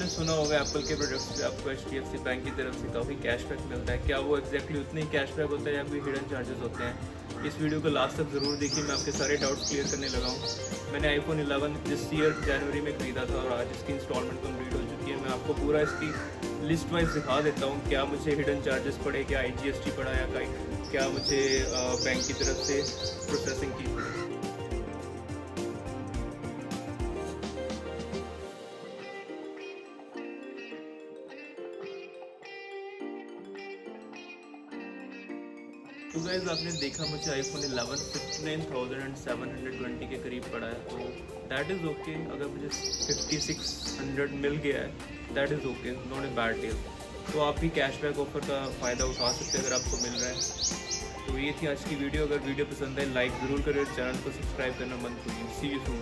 आपने सुना होगा एप्पल के प्रोडक्ट्स पे आपको HDFC बैंक की तरफ से काफ़ी कैशबैक मिलता है। क्या वो एग्जैक्टली उतने ही कैशबैक होता है या कोई हिडन चार्जेस होते हैं? इस वीडियो को लास्ट तक ज़रूर देखिए, मैं आपके सारे डाउट्स क्लियर करने लगा हूँ। मैंने iPhone 11 दिस ईयर जनवरी में ख़रीदा था और आज इसकी इंस्टॉलमेंट कंप्लीट हो चुकी है। मैं आपको पूरा इसकी लिस्ट वाइज दिखा देता हूँ, क्या मुझे हिडन चार्जेस पड़े, क्या IGST पड़ा या क्या मुझे बैंक की तरफ से प्रोसेसिंग की पड़ी। तो गाइस आपने देखा मुझे iPhone 11 59,720 के करीब पड़ा है, तो दैट इज़ ओके। अगर मुझे 5600 मिल गया है that is okay, not a bad deal. तो आप भी कैशबैक ऑफर का फ़ायदा उठा सकते हैं अगर आपको मिल रहा है। तो ये थी आज की वीडियो। अगर वीडियो पसंद आए लाइक ज़रूर करें, चैनल को सब्सक्राइब करना मत भूलिए। सी यू सून।